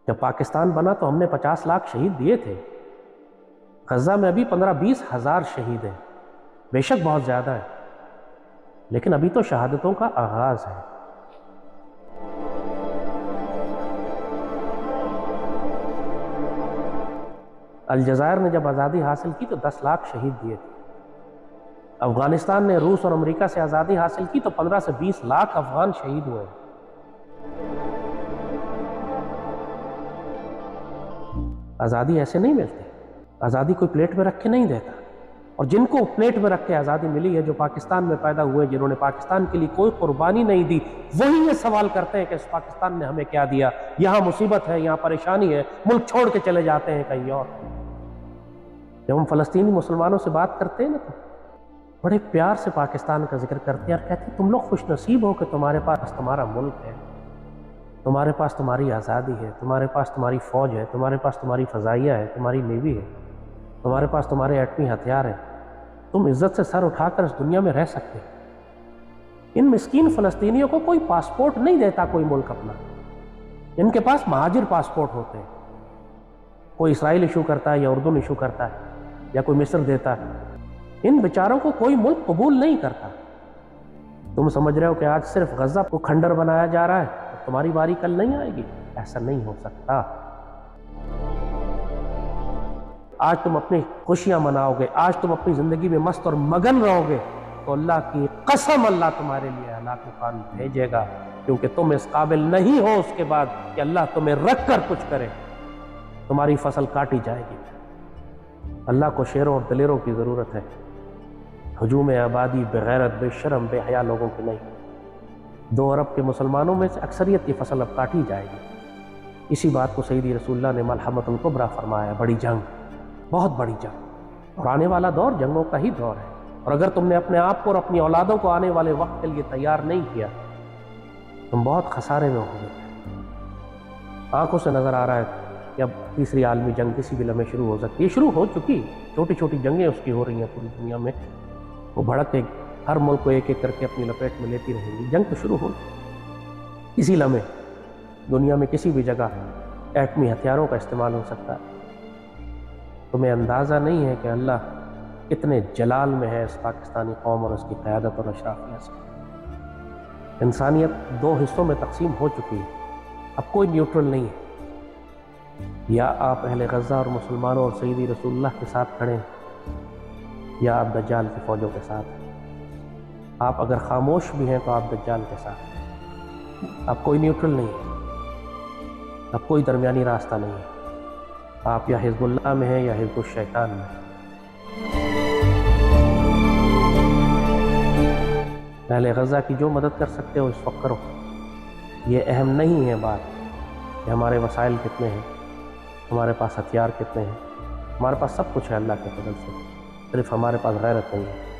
جب پاکستان بنا تو ہم نے 50 لاکھ شہید دیے تھے. غزہ میں ابھی 15-20 ہزار شہید ہیں. بے شک بہت زیادہ ہے، لیکن ابھی تو شہادتوں کا آغاز ہے. الجزائر نے جب آزادی حاصل کی تو 10 لاکھ شہید دیے تھے. افغانستان نے روس اور امریکہ سے آزادی حاصل کی تو 15 سے 20 لاکھ افغان شہید ہوئے. آزادی ایسے نہیں ملتی. آزادی کوئی پلیٹ میں رکھ کے نہیں دیتا. اور جن کو پلیٹ میں رکھ کے آزادی ملی ہے، جو پاکستان میں پیدا ہوئے، جنہوں نے پاکستان کے لیے کوئی قربانی نہیں دی، وہی یہ سوال کرتے ہیں کہ اس پاکستان نے ہمیں کیا دیا؟ یہاں مصیبت ہے، یہاں پریشانی ہے، ملک چھوڑ کے چلے جاتے ہیں کہیں اور. جب ہم فلسطینی مسلمانوں سے بات کرتے ہیں نا، تو بڑے پیار سے پاکستان کا ذکر کرتے ہیں اور کہتے ہیں تم لوگ خوش نصیب ہو کہ تمہارے پاس تمہارا ملک ہے، تمہارے پاس تمہاری آزادی ہے، تمہارے پاس تمہاری فوج ہے، تمہارے پاس تمہاری فضائیہ ہے، تمہاری نیوی ہے، تمہارے پاس تمہارے ایٹمی ہتھیار ہیں. تم عزت سے سر اٹھا کر اس دنیا میں رہ سکتے. ان مسکین فلسطینیوں کو کوئی پاسپورٹ نہیں دیتا کوئی ملک اپنا. ان کے پاس مہاجر پاسپورٹ ہوتے ہیں. کوئی اسرائیل ایشو کرتا ہے یا اردن ایشو کرتا ہے یا کوئی مصر دیتا ہے. ان بیچاروں کو کوئی ملک قبول نہیں کرتا. تم سمجھ رہے ہو کہ آج صرف غزہ کو کھنڈر بنایا جا رہا ہے، تمہاری باری کل نہیں آئے گی؟ ایسا نہیں ہو سکتا. آج تم اپنی خوشیاں مناؤ گے، آج تم اپنی زندگی میں مست اور مگن رہو گے، تو اللہ کی قسم اللہ تمہارے لیے ہلاک طوفان بھیجے گا، کیونکہ تم اس قابل نہیں ہو اس کے بعد کہ اللہ تمہیں رکھ کر کچھ کرے. تمہاری فصل کاٹی جائے گی. اللہ کو شیروں اور دلیروں کی ضرورت ہے، ہجوم آبادی بغیرت بے شرم بے حیا لوگوں کی نہیں. 2 ارب کے مسلمانوں میں سے اکثریت کی فصل اب کاٹی جائے گی. اسی بات کو سیدی رسول اللہ نے ملحمۃ الکبریٰ فرمایا، بڑی جنگ، بہت بڑی جنگ. اور آنے والا دور جنگوں کا ہی دور ہے. اور اگر تم نے اپنے آپ کو اور اپنی اولادوں کو آنے والے وقت کے لیے تیار نہیں کیا، تم بہت خسارے میں ہو گے. آنکھوں سے نظر آ رہا ہے کہ اب تیسری عالمی جنگ کسی بھی لمحے شروع ہو سکتی ہے. شروع ہو چکی، چھوٹی چھوٹی جنگیں اس کی ہو رہی ہیں پوری دنیا میں. وہ بھڑک کے ہر ملک کو ایک ایک کر کے اپنی لپیٹ میں لیتی رہیں گی. جنگ تو شروع ہو اسی لمحے. دنیا میں کسی بھی جگہ ایٹمی ہتھیاروں کا استعمال ہو سکتا ہے. تمہیں اندازہ نہیں ہے کہ اللہ کتنے جلال میں ہے اس پاکستانی قوم اور اس کی قیادت اور اشرافیہ سے. انسانیت 2 حصوں میں تقسیم ہو چکی ہے. اب کوئی نیوٹرل نہیں ہے. یا آپ اہل غزہ اور مسلمانوں اور سیدی رسول اللہ کے ساتھ کھڑے ہیں، یا آپ دجال کی فوجوں کے ساتھ ہیں. آپ اگر خاموش بھی ہیں تو آپ دجال کے ساتھ ہیں. اب کوئی نیوٹرل نہیں ہے. اب کوئی درمیانی راستہ نہیں ہے. آپ یا حزب اللہ میں ہیں یا حزب الشیطان میں. اہل غزہ کی جو مدد کر سکتے ہو اس وقت کرو. یہ اہم نہیں ہے بات کہ ہمارے وسائل کتنے ہیں، ہمارے پاس ہتھیار کتنے ہیں. ہمارے پاس سب کچھ ہے اللہ کے فضل سے، صرف ہمارے پاس غیرت نہیں ہے.